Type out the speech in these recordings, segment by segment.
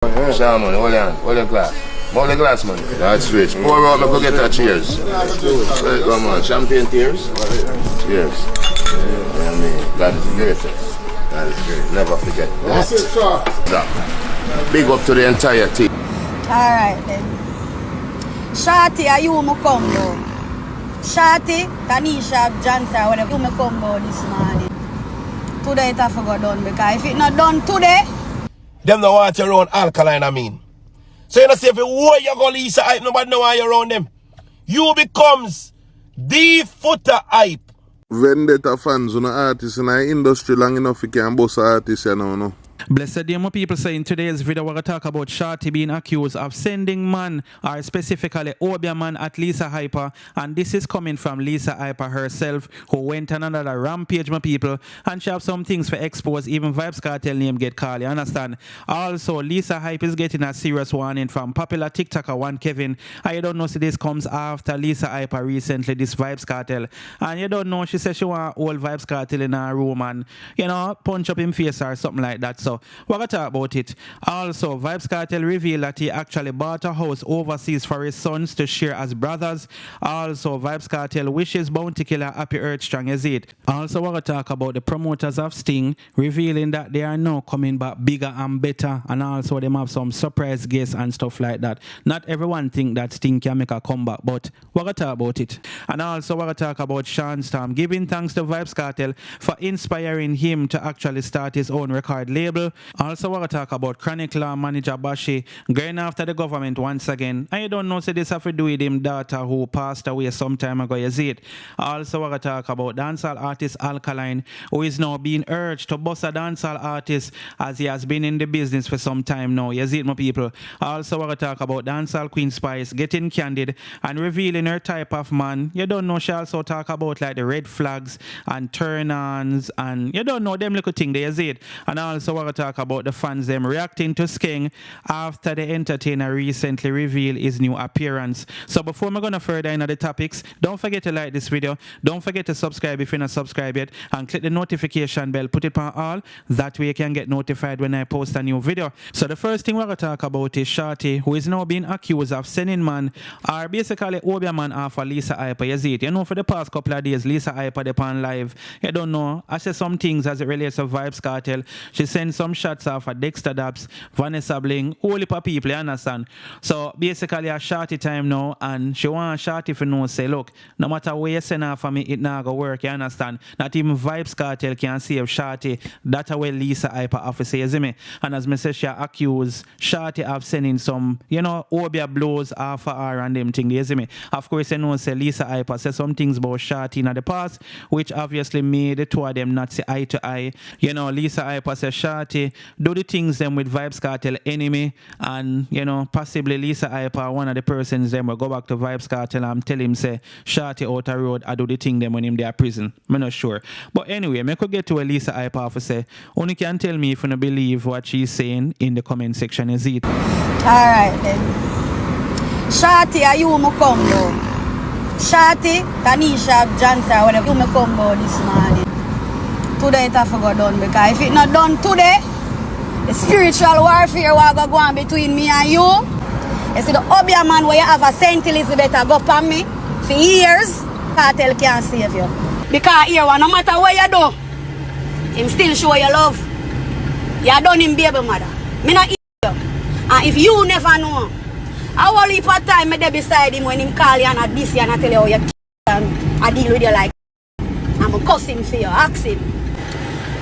Shaman, hold your glass. Hold the glass, man. That's rich. Pour out, go get that cheers. Come on, champagne tears. Cheers. Yeah, I mean, God is great. God is great. Never forget that. That's it, sir. Big up to the entire team. Alright then. Shorty, are you my combo? Shorty, Tanisha, Johnson, whatever, you my combo this morning. Today it have to go done because if it not done today, them don't want you around Alkaline, I mean. So you know, say if you want you go Lisa hype, nobody know why you around them. You becomes the footer hype. Vendetta fans on the artists in the industry long enough you can boss artists, you know. Blessed day, my people. So in today's video, we're going to talk about Shorty being accused of sending man, or specifically Obia man, at Lisa Hyper. And this is coming from Lisa Hyper herself, who went on another rampage, my people. And she have some things for expose. Even Vybz Kartel name get called, you understand? Also, Lisa Hyper is getting a serious warning from popular TikToker One Kevin. And you don't know, so this comes after Lisa Hyper recently, this Vybz Kartel. And you don't know, she said she want old Vybz Kartel in her room and, you know, punch up him face or something like that. So we're going to talk about it. Also, Vybz Kartel revealed that he actually bought a house overseas for his sons to share as brothers. Also, Vybz Kartel wishes Bounty Killer happy earth strong as it. Also, we're going to talk about the promoters of Skeng revealing that they are now coming back bigger and better, and also they have some surprise guests and stuff like that. Not everyone think that Skeng can make a comeback, but we're going to talk about it. And also, we're going to talk about Sean Storm giving thanks to Vybz Kartel for inspiring him to actually start his own record label. Also, we're going to talk about Chronic Law manager Bashi going after the government once again. And you don't know, so this have to do with him daughter who passed away some time ago, you see it. Also, we're going to talk about dancehall artist Alkaline, who is now being urged to bust a dancehall artist as he has been in the business for some time now, you see it, my people. Also, we're going to talk about dancehall Queen Spice getting candid and revealing her type of man. You don't know, she also talk about like the red flags and turn-ons, and you don't know them little thing there, you see it. And also, we're going to talk about the fans them reacting to Skeng after the entertainer recently revealed his new appearance. So before we're going to further into the topics, don't forget to like this video, don't forget to subscribe if you're not subscribed yet, and click the notification bell, put it on all, that way you can get notified when I post a new video. So the first thing we're going to talk about is Shorty, who is now being accused of sending man, or basically Obia man off of Lisa Hyper. You see it, you know, for the past couple of days Lisa Hyper upon live, you don't know, I said some things as it relates to Vybz Kartel. She sent some shots off at Dexter Daps, Vanessa Bling, whole heap of people, you understand? So basically a Shorty time now, and she want Shorty to know, say, look, no matter where you send her for me, it not go work, you understand? Not even Vybz Kartel can save Shorty. That's way Lisa Hyper officer, you see me? And as me say, she accused Shorty of sending some, you know, Obia blows off of her and them thing, you see me? Of course, you know, say Lisa Hyper said some things about Shorty in the past, which obviously made the two of them not see eye to eye. You know, Lisa Hyper said Shorty do the things them with Vybz Kartel enemy, and you know, possibly Lisa Hyper, one of the persons them will go back to Vybz Kartel and tell him say Shorty out the road I do the thing them when him there prison. I'm not sure. But anyway, I could get to a Lisa Hyper for say, only can tell me if you don't believe what she's saying in the comment section, is it? alright then. Shorty, are you my combo? Shorty, Tanisha, Johnson, whatever, you my combo this morning. Today it have to go done because if it not done today, the spiritual warfare will go on between me and you. You see the Obia man where you have a Saint Elizabeth go upon me for years, Kartel can't save you. Because here, no matter what you do, him still show you love. You done him baby mother. Me not eat you. And if you never know, how will heap of time me there beside him when him call you and I diss you and I tell you how you and I deal with you like I'm a cuss him for you, ask him.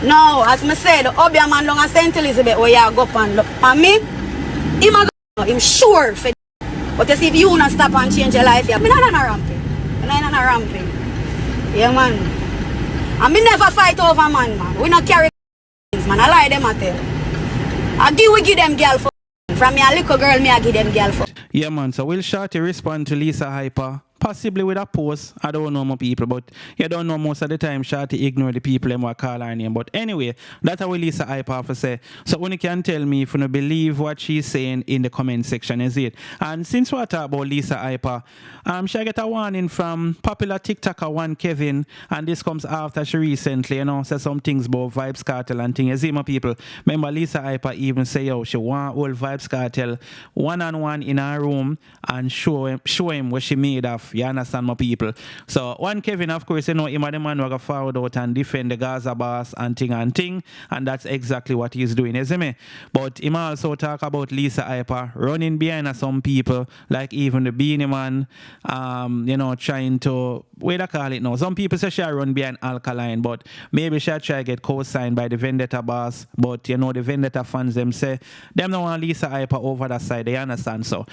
Now, as I said, the Obia man long as Saint Elizabeth where you go up and look for me, him a go, him sure for. But you see, if you not stop and change your life, I'm not on a ramping. I'm not on a ramping. Yeah, man. And me never fight over man. We not carry things, man. I lie them I tell. We give them girl for. From me a little girl, me I give them girl for. Yeah, man. So will Shorty respond to Lisa Hyper possibly with a post. I don't know more people, but you don't know most of the time Shorty ignore the people and what call her name. But anyway, that's how Lisa Hyper have to say. So when you can tell me if you don't believe what she's saying in the comment section, is it? And since we talk about Lisa Hyper, she get a warning from popular TikToker One Kevin, and this comes after she recently, said some things about Vybz Kartel and things. You see, my people, remember Lisa Hyper even say, yo, she want all Vybz Kartel one-on-one in her room and show him what she made of. You understand, my people? So One Kevin, of course, him are the man who go forward out and defend the Gaza boss and thing, and that's exactly what he's doing, you see me? But him also talk about Lisa Hyper running behind some people, like even the Beanie Man, trying to, what I call it now? Some people say she run behind Alkaline, but maybe she try to get co-signed by the Vendetta boss, but the Vendetta fans, them say, them don't want Lisa Hyper over that side, they understand. So,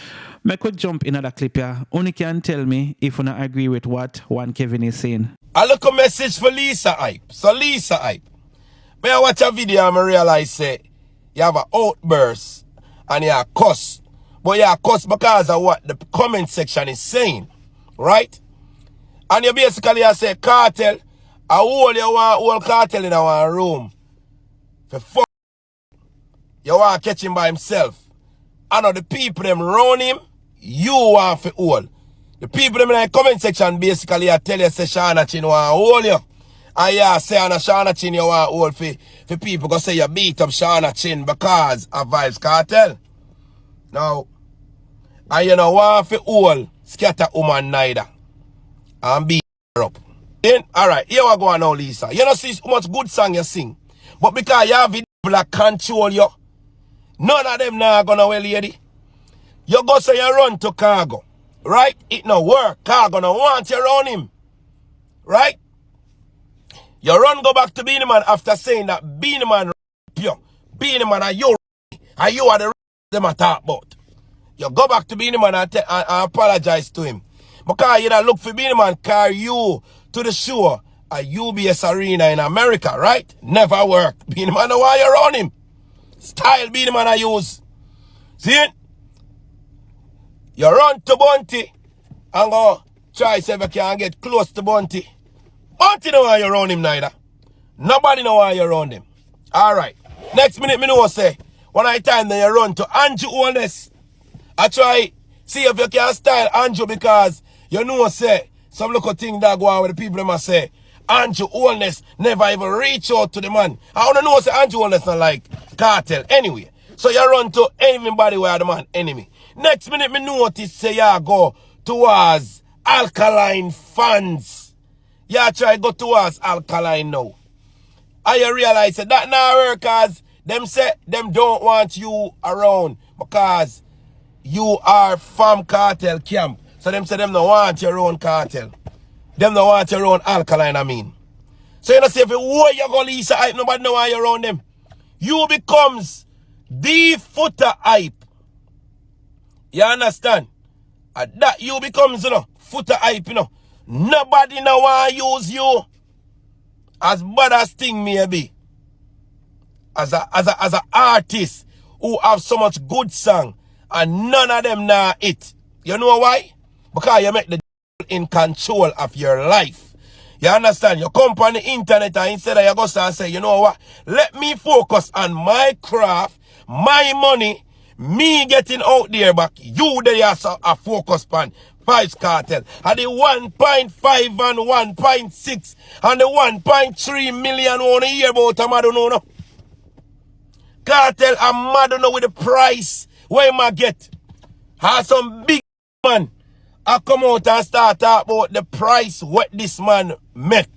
me quick jump in another clip here. Only can tell me if you not agree with what One Kevin is saying. I look a message for Lisa Hype. So Lisa Hype, when I watch a video and I realize say you have an outburst and you are cuss. But you are cuss because of what the comment section is saying. Right? And you basically say Kartel, I hold you want whole Kartel in our room. For fuck. You want to catch him by himself. I know the people them run him, you want to hold. The people them in the comment section basically I tell you say Shana Chin want to hold you. And yeah, say on a Shana Chin you want to hold for people go say you beat up Shana Chin because of Vybz Kartel. Now, and you know want to hold Scatter woman neither. And beat her up. Then, alright, here we go now, Lisa. You know see how much good song you sing. But because you have people that control you, none of them now gonna well, lady. You go say you run to Cargo. Right? It no work. Cargo no want you around him. Right? You run go back to Beanie Man after saying that Beanie Man you. Beanie Man are you. And you are the them I talk about. You go back to Beanie Man and apologize to him. Because you don't look for Beanie Man carry you to the show at UBS Arena in America, right? Never work. Beanie Man know why you around him. Style Beanie Man I use. See it? You run to Bunty and go try see if you can get close to Bunty. Bunty know why you around him neither. Nobody know why you around him. Alright. Next minute me know say when I time then you run to Andrew Oldness. I try see if you can style Andrew because you know say some little thing that go on with the people them say Andrew Oldness never even reach out to the man. I don't know say Andrew Oldness not like Kartel anyway. So you run to anybody where the man enemy. Next minute me notice say you go towards Alkaline fans. You try go towards Alkaline now. And you realize that now work cause them say them don't want you around because you are from Kartel camp. So them say them don't want your own Kartel. Them don't want your own Alkaline, I mean. So you know say if you go Lisa Hype, nobody know why you're around them. You becomes the footer hype. You understand? And that you becomes, footer hype, Nobody now want to use you. As bad as thing may be. As a artist who have so much good song. And none of them now it. You know why? Because you make the in control of your life. You understand? You come on the internet and instead of you go and say, you know what? Let me focus on my craft, my money, me getting out there back. You there are a focus on Vybz Kartel. And the 1.5 and 1.6 and the 1.3 million on a year about I don't know. Kartel I'm mad know with the price. Where am I get? Have some big man I come out and start talk about the price what this man make.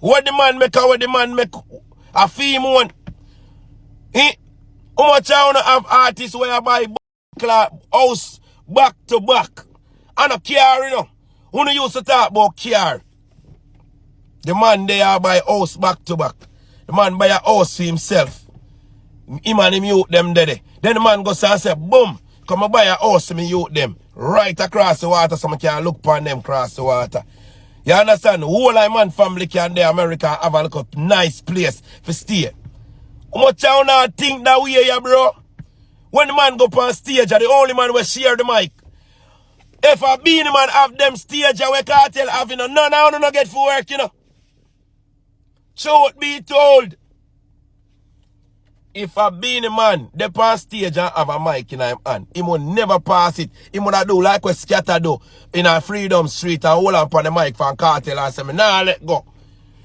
What the man make and what the man make a fee one. How much I wanna have artists where I buy house back to back. And a car, Who used to talk about car? The man there buy house back to back. The man buy a house for himself. Him and him youth them there. Then the man goes and say, boom, come and buy a house for me youth them. Right across the water so I can look upon them across the water. You understand? The whole of man family can there America have a little nice place for stay. How much I wanna think that way here, bro? When the man go up on stage, are the only man will share the mic. If a Beanie Man have them stage where Kartel have, you know, none of them no get for work, you know. Truth be told, if a Beanie Man dey on stage and have a mic in him hand, he will never pass it. He would do like what Scatter do in a Freedom Street and hold on the mic from Kartel and say, nah, let go.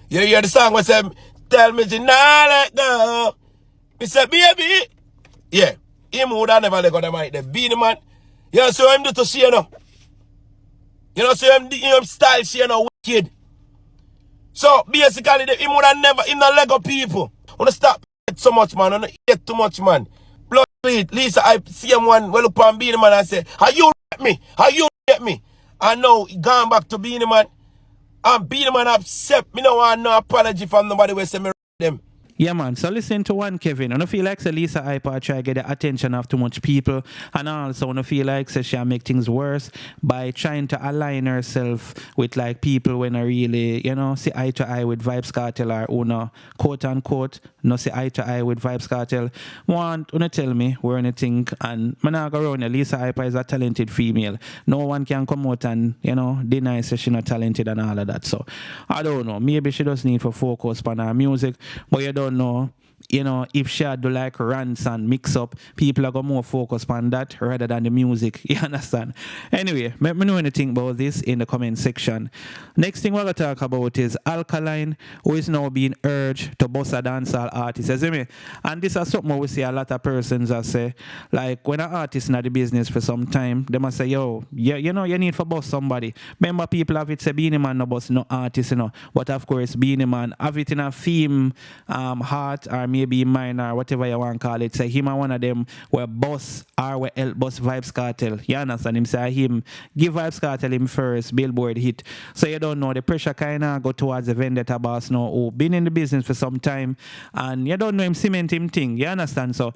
You hear the song where say, tell me to nah, let go. He said, baby. Yeah, him would have never let go the mic. The Beanie Man, you know, so him do to see, you know. You know, so him style, see, you know, wicked. So, basically, him would have never, him not let go people. Wanna stop so much, man. Wanna eat too much, man. Blood bleed. Lisa, I see him one, well, look on Beanie Man and say, how you get me? How you get me? And now, he gone back to Beanie Man. And Beanie Man upset. Me no want no apology from nobody who say me them. Yeah, man. So listen to one, Kevin. I don't feel like Lisa Hyper try to get the attention of too much people. And also, I don't feel like she make things worse by trying to align herself with like people when I really, you know, see eye to eye with Vybz Kartel or Uno, quote unquote, no see eye to eye with Vybz Kartel. Want to tell me where anything, and I'm not go around. Lisa Hyper is a talented female. No one can come out and, you know, deny that she's not talented and all of that. So I don't know. Maybe she does need to focus on her music, but you don't know, you know, if she had do like rants and mix up, people are going to more focus on that rather than the music. You understand? Anyway, let me know anything about this in the comment section. Next thing we're going to talk about is Alkaline, who is now being urged to bust a dancehall artist. You see me? And this is something we see a lot of persons that say, like when an artist in the business for some time, they must say, yo, you know, you need to bust somebody. Remember, people have it say Beanie Man no bust no artist, you know. But of course, Beanie Man have it in a theme, heart, or maybe mine, or whatever you want to call it. Say him and one of them were boss or were help boss Vybz Kartel. You understand? Him say him give Vybz Kartel him first Billboard hit. So you don't know, the pressure kind of go towards the vendetta boss now who been in the business for some time, and you don't know him cement him thing. You understand? So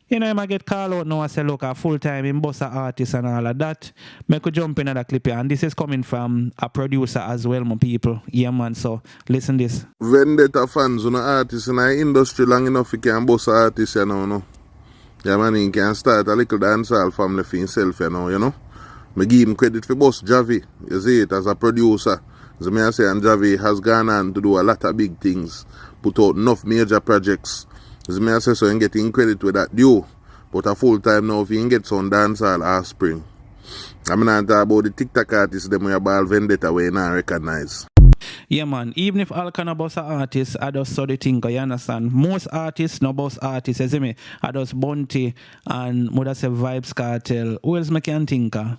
you know, him I get called out now and say, look, a full-time him boss a artist and all of that. Me could jump in at the clip here, and this is coming from a producer as well, my people. Yeah, man, so listen this. Vendetta fans, you know, artists in the industry long enough you can boss artists, you know, no. Yeah, man, he can start a little dancehall family for himself, you know. Me give him credit for boss Javi, you see it, as a producer. As I say, and Javi has gone on to do a lot of big things, put out enough major projects. As I say, so I'm getting credit with that due. But a full time now, if you can get some dancehall or spring. I'm not talking about the TikTok artists, them we ball vendetta where you not recognize. Yeah, man, even if all kind of boss artists, I just saw the thing, you understand? Most artists, no boss artists, you see me? I just Bounty and mother say Vybz Kartel. Who else me can think of?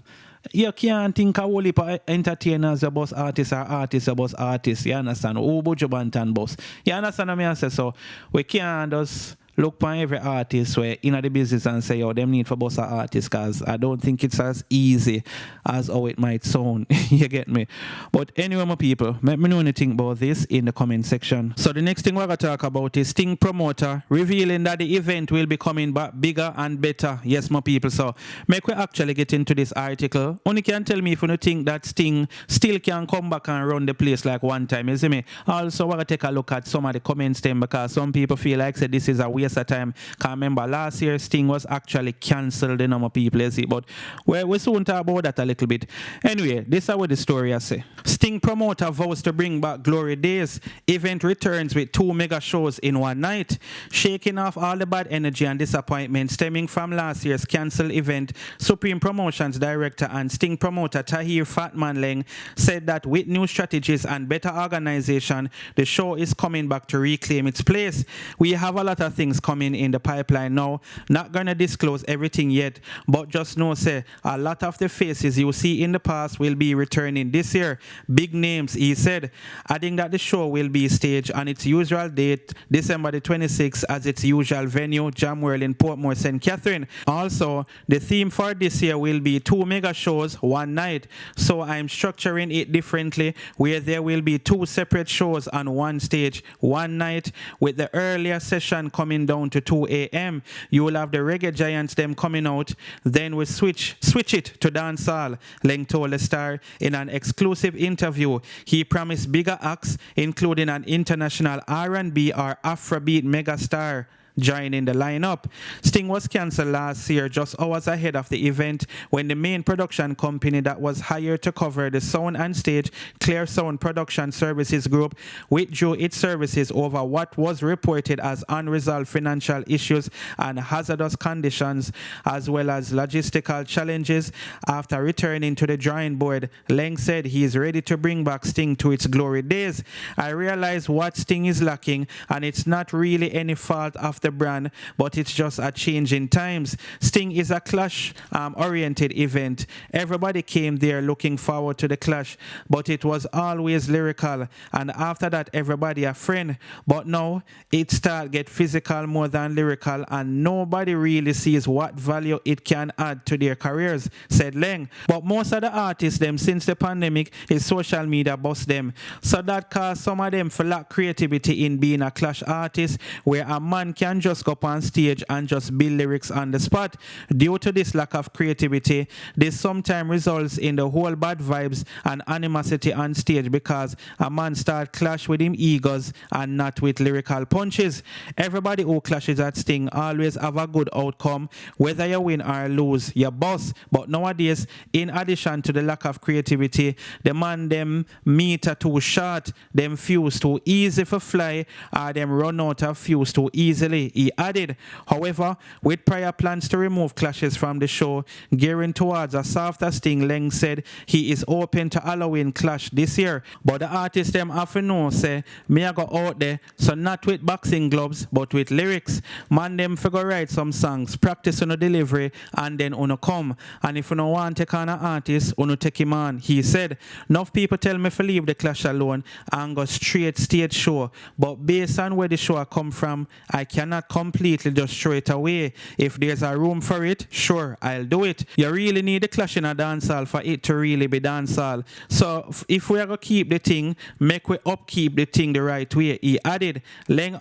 You can't think of whole heap of entertainers, your boss artists or artists, your boss artists. You understand? Who Buju Bantan boss? You understand what I say? So we can't just look for every artist where in the business and say, yo, them need for boss artists, because I don't think it's as easy as how it might sound. You get me? But anyway, my people, let me know anything about this in the comment section. So the next thing we're going to talk about is Sting promoter revealing that the event will be coming back bigger and better. Yes, my people. So make we actually get into this article. Only can tell me if you don't think that Sting still can come back and run the place like one time. You see me? Also, we're going to take a look at some of the comments then, because some people feel like say this is a waste of time. Can't remember last year Sting was actually cancelled, the number of people, you see. But we soon talk about that a little bit. Anyway, this is what the story I say. Sting promoter vows to bring back glory days. Event returns with 2 mega shows in one night, shaking off all the bad energy and disappointment stemming from last year's cancelled event. Supreme Promotions director and Sting promoter Tahir Fatman Leng said that with new strategies and better organization, the show is coming back to reclaim its place. We have a lot of things coming in the pipeline now. Not gonna disclose everything yet, but just know, say, a lot of the faces you see in the past will be returning this year. Big names, he said, adding that the show will be staged on its usual date, December the 26th, as its usual venue, Jam World in Portmore, St. Catherine. Also, the theme for this year will be 2 mega shows one night. So I'm structuring it differently, where there will be 2 separate shows on one stage, one night, with the earlier session coming down to 2 a.m. You will have the reggae giants them coming out, then we switch it to dancehall, Leng told the Star in an exclusive interview. He promised bigger acts, including an international R&B or Afrobeat megastar joining the lineup. Sting was cancelled last year, just hours ahead of the event, when the main production company that was hired to cover the sound and stage, Clear Sound Production Services Group, withdrew its services over what was reported as unresolved financial issues and hazardous conditions, as well as logistical challenges. After returning to the drawing board, Leng said he is ready to bring back Sting to its glory days. I realize what Sting is lacking, and it's not really any fault of the brand, but it's just a change in times. Sting is a clash-oriented event. Everybody came there looking forward to the clash, but it was always lyrical, and after that everybody a friend. But now it start get physical more than lyrical, and nobody really sees what value it can add to their careers, said Leng. But most of the artists them since the pandemic is social media bust them, so that caused some of them for lack creativity in being a clash artist, where a man can just go up on stage and just build lyrics on the spot. Due to this lack of creativity, this sometimes results in the whole bad vibes and animosity on stage, because a man start clash with him egos and not with lyrical punches. Everybody who clashes at Sting always have a good outcome, whether you win or lose, you boss. But nowadays, in addition to the lack of creativity, the man them meter too short, them fuse too easy for fly, or them run out of fuse too easily, he added. However, with prior plans to remove clashes from the show, gearing towards a softer Sting, Leng said he is open to allowing clash this year. But the artists them have to know, say, me I go out there, so not with boxing gloves, but with lyrics. Man them figure write some songs, practice on the delivery, and then uno come. And if you don't want to take on an artist, uno take him on, he said. Enough people tell me to leave the clash alone and go straight stage show, but based on where the show come from, I cannot completely just throw it away. If there's a room for it, sure, I'll do it. You really need the clash in a dancehall for it to really be dancehall. So if we are going to keep the thing, make we upkeep the thing the right way, he added. Leng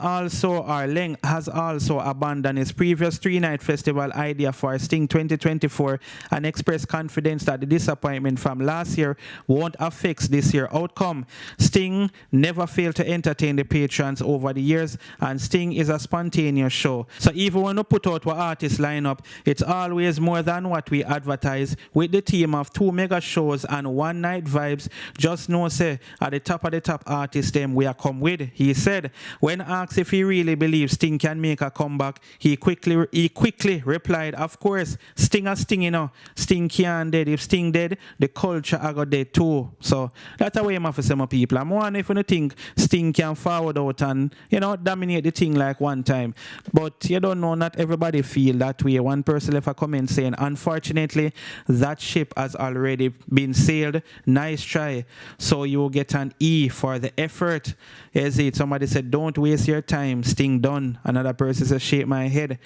has also abandoned his previous 3-night festival idea for Sting 2024 and expressed confidence that the disappointment from last year won't affect this year's outcome. Sting never failed to entertain the patrons over the years, and Sting is a spontaneous show. So even when we put out our artist lineup, it's always more than what we advertise. With the team of 2 mega shows and 1 night vibes, just know say at the top of the top artists them we are come with, he said. When asked if he really believes Sting can make a comeback, he quickly replied, of course, Sting a Sting, you know. Sting can't dead. If Sting dead, the culture I got dead too. So that's the way I'm for some people. I'm wondering if you think Sting can forward out and, you know, dominate the thing like one time. But you don't know, not everybody feel that way. One person left a comment saying, unfortunately, that ship has already been sailed. Nice try. So you get an E for the effort. Is it? Somebody said, don't waste your time. Sting done. Another person said, shake my head.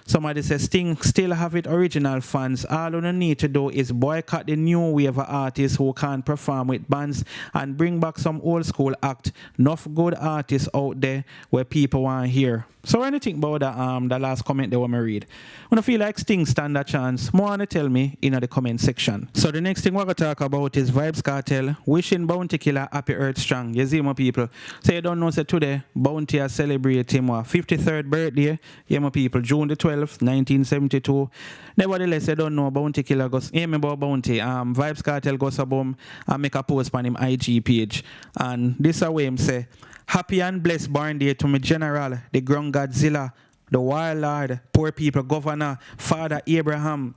Somebody says Sting still have it original fans. All you need to do is boycott the new wave of artists who can't perform with bands and bring back some old school act. Enough good artists out there where people want to hear. So when you think about the last comment they want me read, when I feel like Sting stand a chance, more want to tell me in the comment section. So the next thing we're going to talk about is Vybz Kartel wishing Bounty Killer happy Earth Strong. You see my people. So you don't know, say today Bounty has celebrated him 53rd birthday. Yeah my people, June the 12th, 1972. Nevertheless, you don't know Bounty Killer goes, hear me about Bounty. Vybz Kartel goes above and make a post on him IG page. And this is way him say, happy and blessed born day to my general, the ground Godzilla, the warlord, poor people governor, Father Abraham.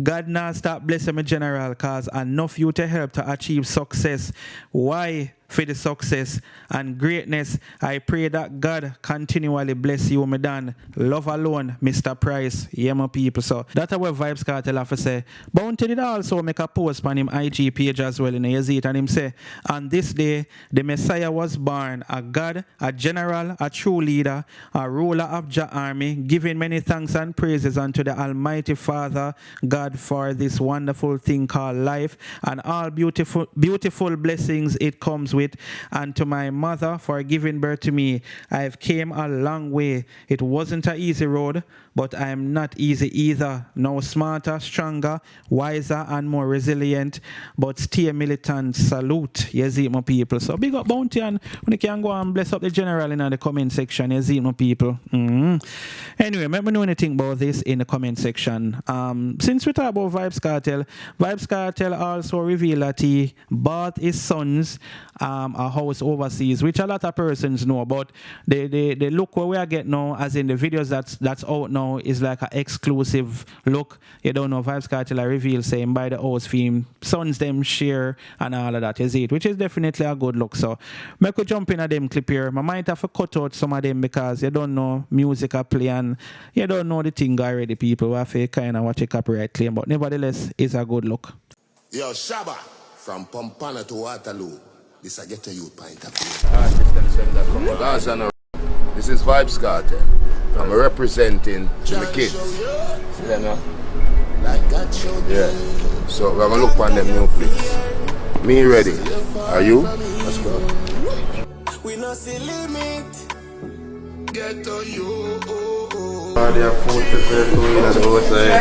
God now stop blessing my general, cause enough you to help to achieve success. Why? For the success and greatness, I pray that God continually bless you, my Dan. Love alone, Mr. Price. Yeah, my people. So that's what Vybz Kartel have to say. Bounty did also make a post on him IG page as well, you see it, and him say, on this day, the Messiah was born, a God, a general, a true leader, a ruler of Jah army, giving many thanks and praises unto the Almighty Father, God, for this wonderful thing called life, and all beautiful blessings it comes with, and to my mother for giving birth to me. I've came a long way. It wasn't an easy road, but I am not easy either. No smarter, stronger, wiser, and more resilient, but stay militant. Salute, you see my people. So big up Bounty, and when you can go and bless up the general in the comment section, you see my people. Anyway, let me know anything about this in the comment section. Since we talk about Vybz Kartel also revealed that he bought his sons a house overseas, which a lot of persons know, but the look where we are getting now, as in the videos that's out now, is like an exclusive look. You don't know, Vybz Kartel reveal saying by the house theme, sons them share and all of that, is it? Which is definitely a good look. So make we jump in at them clip here. I might have to cut out some of them because you don't know music a play and you don't know the thing already, people. We have to kind of watch a copyright claim, but nevertheless, it's a good look. Yo, Shabba, from Pompana to Waterloo. This I get a youth point of view. This is Vybz Kartel. I'm representing to the kids. See them now? Yeah. So we're gonna look on them new clips. Me ready. Are you? Let's go. We not see limit. Get to you. They have food prepared for you on the outside.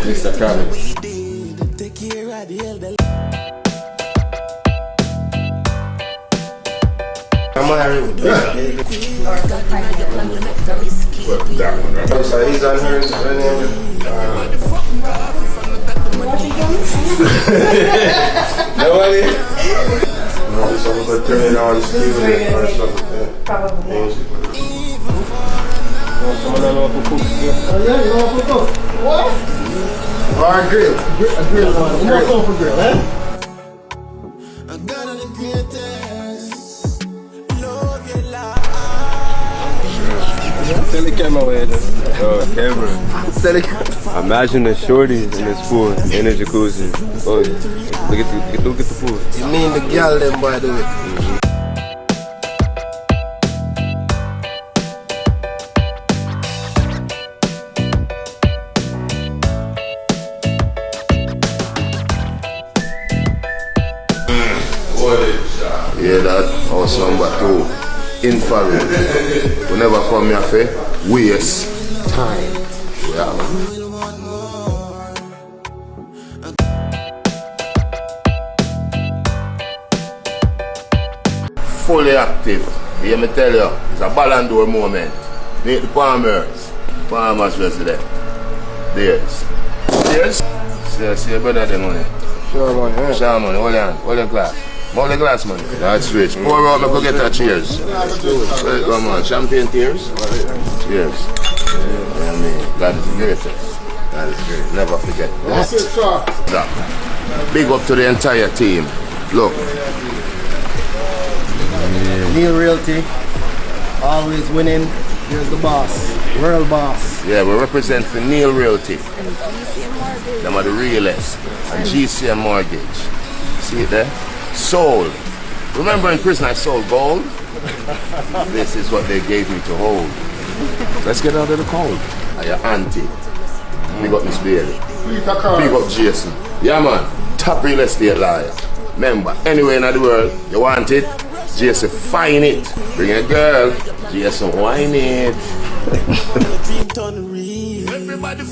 Mr. Travis. Take care of the elder. I'm married. That one, right? So he's on hers. Nobody? No, so we're going to turn it on Steven or something. Probably. Someone don't know if we cook. Oh yeah, you know if we cook. What? Or a grill. A grill. You know go for grill, eh? I got the greatest. Love your life. Tell the camera where it is. Oh, camera. Tell the camera. Imagine the Shorty in this pool, in the jacuzzi. Oh, look at the pool. You mean the girl them, by the way. Yeah, that house number 2, infrared. We never come here for waste time. Yeah. Fully active. Let me tell you, it's a Ballon d'Or moment. Meet the farmers resident. There's. See, better than money. Sure, man. Yeah. Sure, money. Hold your glass. Hold the glass, man. That's rich. Pour out, go get a cheers. Come on, champagne tears. Cheers. Yeah, I mean, God is the greatest. God is great. Never forget that. Big up to the entire team. Look. Neil Realty, always winning. Here's the boss, world boss. Yeah, we represent the Neil Realty. Them are the realest. And GCM Mortgage. See it there? Sold. Remember in prison I sold gold? This is what they gave me to hold. Let's get out of the cold. And your auntie. Big up Miss Bailey. Big up Jason. Yeah man, top real estate lawyer. Remember, anywhere in the world, you want it, Jason find it. Bring a girl, Jason wine it. Everybody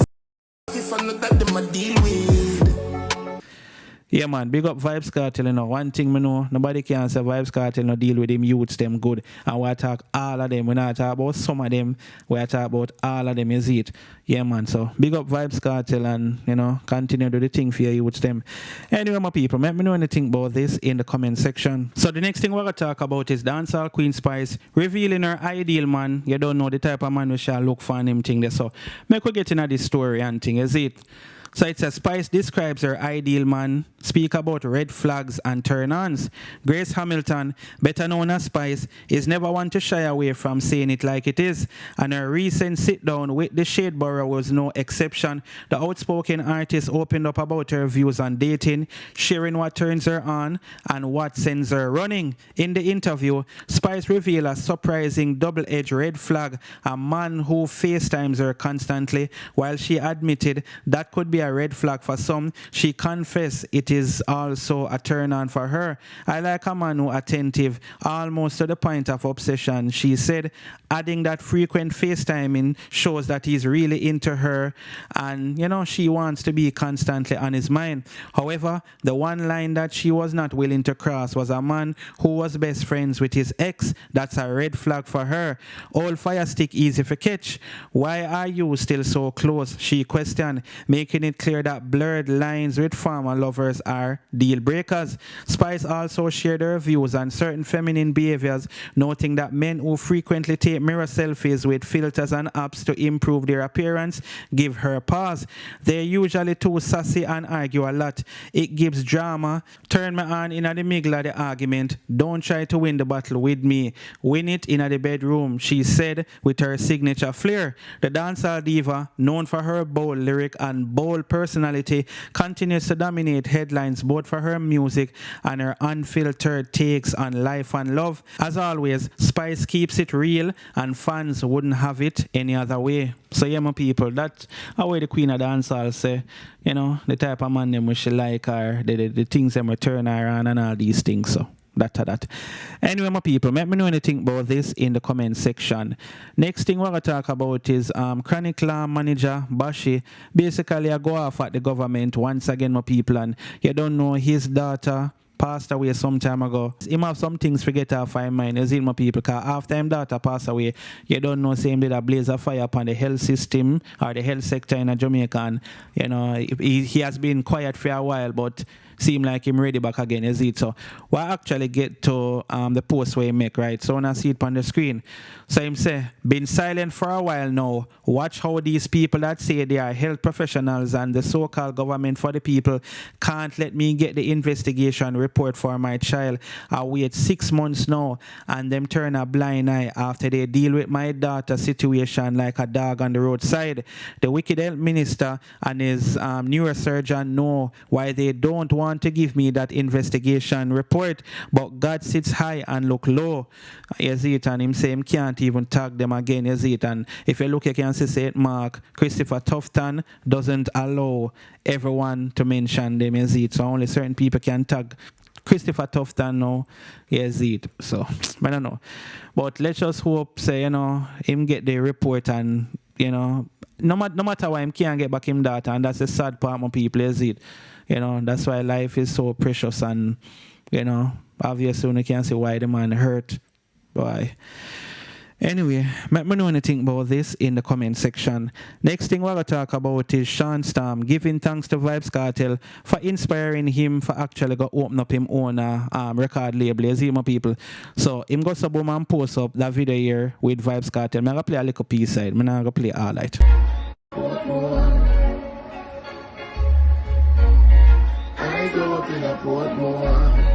if I know that them a deal with. Yeah, man, big up Vybz Kartel, you know. One thing me know, nobody can say Vybz Kartel no deal with them youths, them good. And we talk all of them. We not talk about some of them. We talk about all of them, you see it. Yeah, man, so big up Vybz Kartel and, you know, continue to do the thing for your youths, them. Anyway, my people, let me know anything about this in the comment section. So the next thing we're going to talk about is dancehall Queen Spice revealing her ideal man. You don't know the type of man we shall look for and him thing there. So make we get into this story and thing, you see it. So it says Spice describes her ideal man, speak about red flags and turn-ons. Grace Hamilton, better known as Spice, is never one to shy away from saying it like it is, and her recent sit-down with the Shade Borough was no exception. The outspoken artist opened up about her views on dating, sharing what turns her on and what sends her running. In the interview, Spice revealed a surprising double-edged red flag, a man who FaceTimes her constantly. While she admitted that could be a red flag for some, she confessed it it is also a turn on for her. I like a man who attentive, almost to the point of obsession, she said, adding that frequent FaceTiming shows that he's really into her and, you know, she wants to be constantly on his mind. However, the one line that she was not willing to cross was a man who was best friends with his ex. That's a red flag for her. Old fire stick easy for catch. Why are you still so close? She questioned, making it clear that blurred lines with former lovers are deal breakers. Spice also shared her views on certain feminine behaviors, noting that men who frequently take mirror selfies with filters and apps to improve their appearance give her pause. They're usually too sassy and argue a lot. It gives drama. Turn me on in the middle of the argument. Don't try to win the battle with me. Win it in the bedroom, she said with her signature flair. The dancehall diva, known for her bold lyric and bold personality, continues to dominate headlines both for her music and her unfiltered takes on life and love. As always, Spice keeps it real and fans wouldn't have it any other way. So yeah, my people, that's how the queen of dancehall say, you know, the type of man them we she like her, the things them return her on and all these things. So that. Anyway, my people, let me know anything about this in the comment section. Next thing we're going to talk about is Chronic Law Manager Bashi. Basically, I go off at the government once again, my people, and you don't know his daughter passed away some time ago. Him have some things to get off my mind, you see, my people, because after him daughter passed away, you don't know, same did a blaze of fire upon the health system or the health sector in Jamaica, and, you know, he has been quiet for a while, but seem like him ready back again, is it? So we actually get to the post where he make, right? So when I see it on the screen. So him say, been silent for a while now. Watch how these people that say they are health professionals and the so-called government for the people can't let me get the investigation report for my child. I wait 6 months now and them turn a blind eye after they deal with my daughter's situation like a dog on the roadside. The wicked health minister and his neurosurgeon know why they don't want to give me that investigation report, but God sits high and look low. You see it, and him say him can't even tag them again, you see it. And if you look, you can see it mark Christopher Tufton doesn't allow everyone to mention them, you see it. So only certain people can tag Christopher Tufton now, you see it. So I don't know, but let's just hope, say, you know, him get the report, and, you know, no matter why him can't get back him data, and that's the sad part, my people, you see it. You know, that's why life is so precious, and, you know, obviously you can see why the man hurt. Boy. Anyway, let me know anything about this in the comment section. Next thing we're going to talk about is Sean Storm giving thanks to Vybz Kartel for inspiring him for actually go open up him own record label, you see, my people. So him go sub and post up that video here with Vybz Kartel. I'm going to play a little piece side. I'm going to play all right. I go up in a Portmore.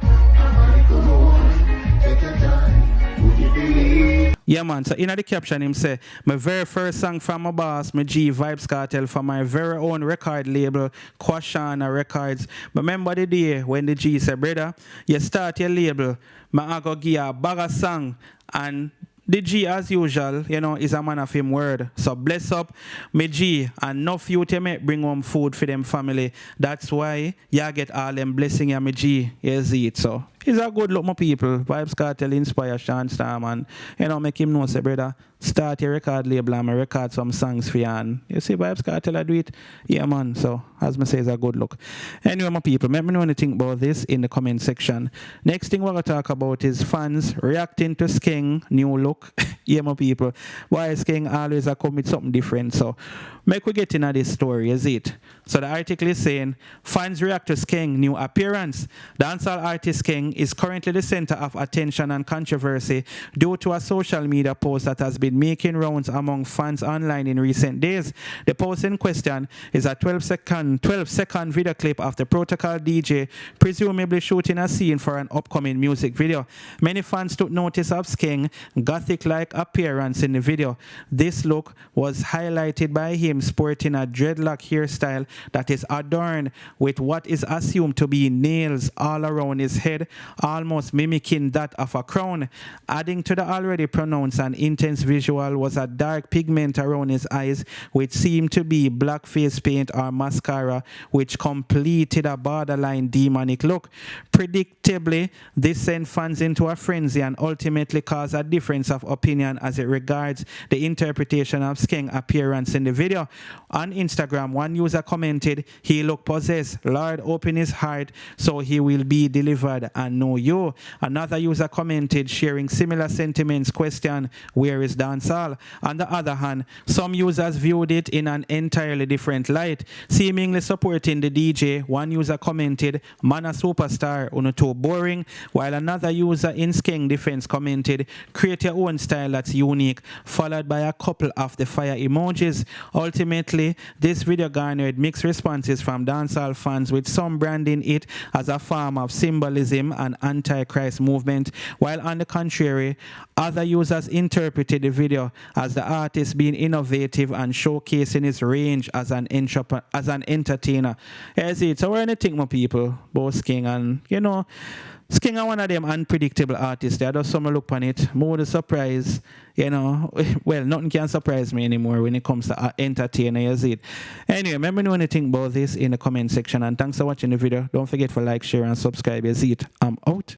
I come on, take your time. Would you believe? Yeah, man. So in the caption, him say, my very first song from my boss, my G Vybz Kartel, for my very own record label, Quashana Records. Remember the day when the G said, brother, you start your label, I go give you a bag of song, and the G, as usual, you know, is a man of him word. So bless up me G, and enough you to make bring home food for them family. That's why you get all them blessing ya me G. You see it. So it's a good look, my people. Vybz Kartel inspire Sean Storm, and, you know, make him know, say, brother, start your record label and record some songs for you. And you see Vybz Kartel I do it. Yeah, man. So as me say, it's a good look. Anyway, my people, let me know anything about this in the comment section. Next thing we're going to talk about is fans reacting to Skeng new look. Yeah, my people. Why Skeng always a come with something different. So make we get into this story, is it? So the article is saying, fans react to Skeng new appearance. Dancehall artist Skeng is currently the center of attention and controversy due to a social media post that has been making rounds among fans online in recent days. The post in question is a 12-second video clip of the Protocol DJ presumably shooting a scene for an upcoming music video. Many fans took notice of Skeng gothic-like appearance in the video. This look was highlighted by him sporting a dreadlock hairstyle that is adorned with what is assumed to be nails all around his head almost mimicking that of a crown. Adding to the already pronounced and intense visual was a dark pigment around his eyes, which seemed to be black face paint or mascara, which completed a borderline demonic look. Predictably, this sent fans into a frenzy and ultimately caused a difference of opinion as it regards the interpretation of Skeng appearance in the video. On Instagram, one user commented, "He looked possessed. Lord, open his heart so he will be delivered and know you." Another user commented, sharing similar sentiments, question, "Where is dancehall?" On the other hand, some users viewed it in an entirely different light, seemingly supporting the DJ. One user commented, "Man a superstar, uno too boring," while another user in Skeng defense commented, "Create your own style that's unique," followed by a couple of the fire emojis. Ultimately, this video garnered mixed responses from dancehall fans, with some branding it as a form of symbolism and anti-Christ movement, while on the contrary, other users interpreted the video as the artist being innovative and showcasing his range as an entertainer. As it, so we're think more people, both Skeng and, you know, Skeng are one of them unpredictable artists. There does some look on it. More the surprise, you know. Well, nothing can surprise me anymore when it comes to entertainer, is it? Anyway, remember know anything about this in the comment section. And thanks for watching the video. Don't forget to like, share, and subscribe. Is it? I'm out.